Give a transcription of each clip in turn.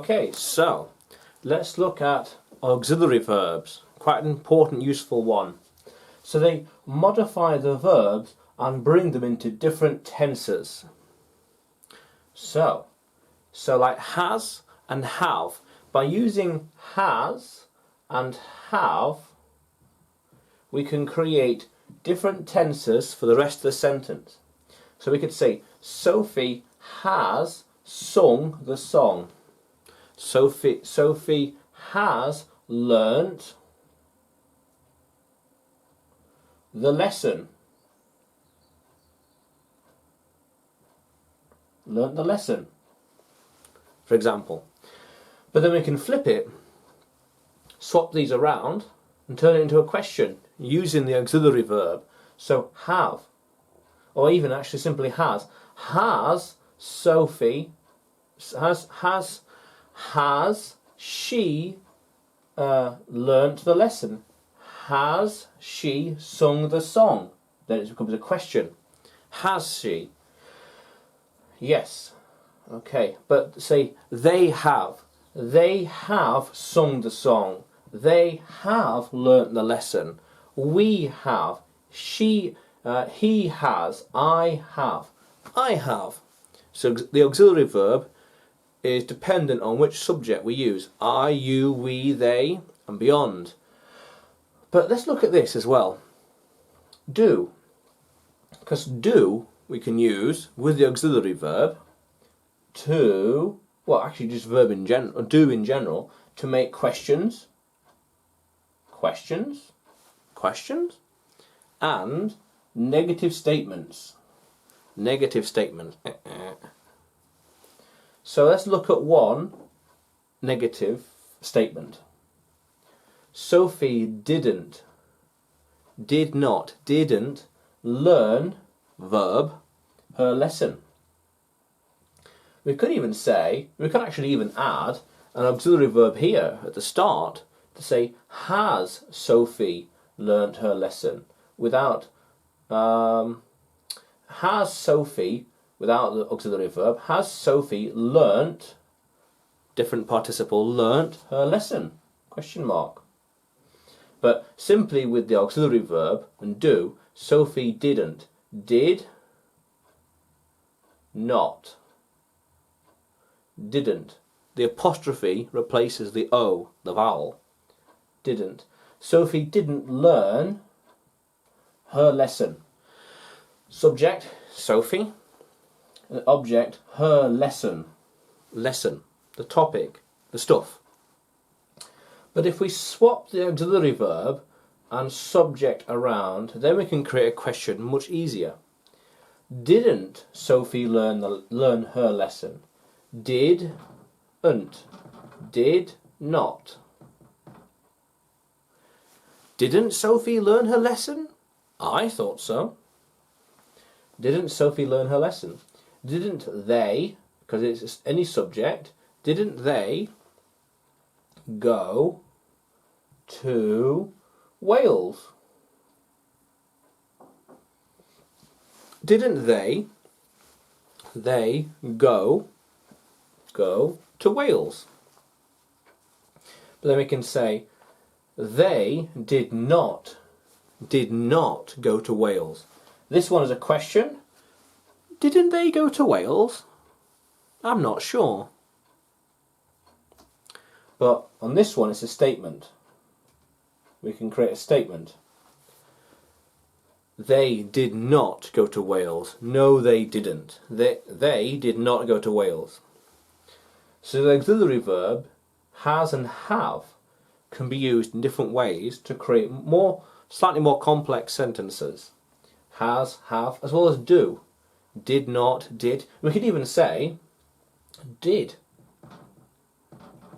Okay, so let's look at auxiliary verbs. Quite an important, useful one. So they modify the verbs and bring them into different tenses. So like has and have. By using has and have, we can create different tenses for the rest of the sentence. So we could say, Sophie has sung the song. Sophie has learnt the lesson. Learnt the lesson, for example. But then we can flip it, swap these around, and turn it into a question using the auxiliary verb. So have, or even actually simply has. Has Sophie, has she learnt the lesson? Has she sung the song? Then it becomes a question. Has she? Yes. Okay, but say they have. They have sung the song. They have learnt the lesson. We have. She, he has. I have. I have. So the auxiliary verb is dependent on which subject we use. I, you, we, they, and beyond. But let's look at this as well. Do. Because do we can use with the auxiliary verb to, well, actually just verb in general, or do in general, to make questions, and negative statements. So let's look at one negative statement. Sophie didn't learn, verb, her lesson. We could even say, we could actually even add an auxiliary verb here at the start to say, has Sophie learnt her lesson? Without, has Sophie, without the auxiliary verb, has Sophie learnt, different participle, learnt her lesson? Question mark. But simply with the auxiliary verb and do, Sophie didn't. Did not. Didn't. The apostrophe replaces the O, the vowel. Didn't. Sophie didn't learn her lesson. Subject, Sophie. Object, her lesson. Lesson. The topic, the stuff. But if we swap the auxiliary verb and subject around, then we can create a question much easier. Didn't Sophie learn her lesson? Didn't. Did not. Didn't Sophie learn her lesson? I thought so. Didn't Sophie learn her lesson? Didn't they, because it's any subject, didn't they go to Wales? Didn't they go to Wales? But then we can say they did not go to Wales. This one is a question. Didn't they go to Wales? I'm not sure. But on this one it's a statement. We can create a statement. They did not go to Wales. No, they didn't. They did not go to Wales. So the auxiliary verb has and have can be used in different ways to create slightly more complex sentences. Has, have, as well as do. Did not, did. We could even say did.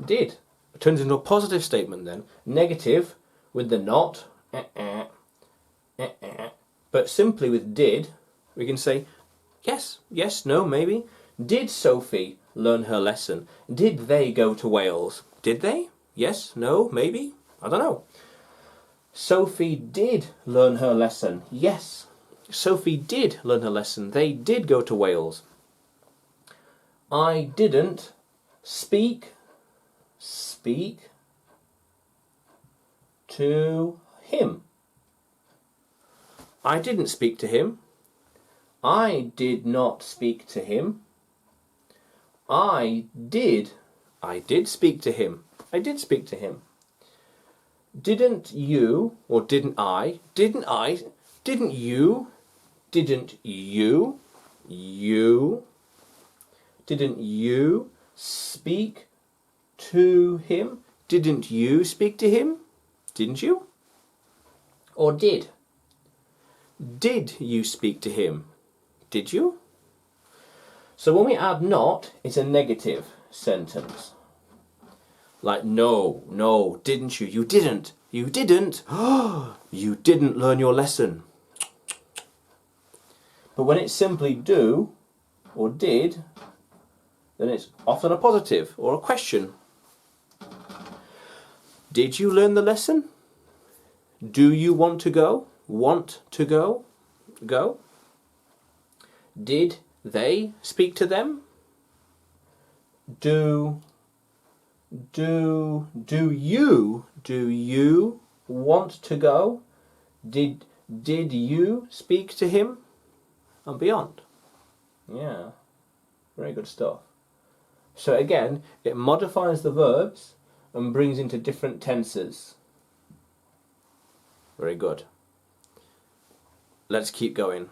Did. It turns into a positive statement then. Negative with the not. But simply with did, we can say yes, yes, no, maybe. Did Sophie learn her lesson? Did they go to Wales? Did they? Yes, no, maybe? I don't know. Sophie did learn her lesson. Yes. Sophie did learn her lesson. They did go to Wales. I didn't speak speak to him? I didn't speak to him. I did not speak to him. I did speak to him. I did speak to him. Didn't you, or didn't I, didn't you, didn't you speak to him? Didn't you speak to him? Didn't you? Or did? Did you speak to him? Did you? So when we add not, it's a negative sentence. Like no, didn't you? You didn't. You didn't. You didn't learn your lesson. But when it's simply do or did, then it's often a positive or a question. Did you learn the lesson? Do you want to go? Want to go? Go. Did they speak to them? Do you want to go? Did you speak to him? And beyond. Yeah, very good stuff. So again, it modifies the verbs and brings into different tenses. Very good. Let's keep going.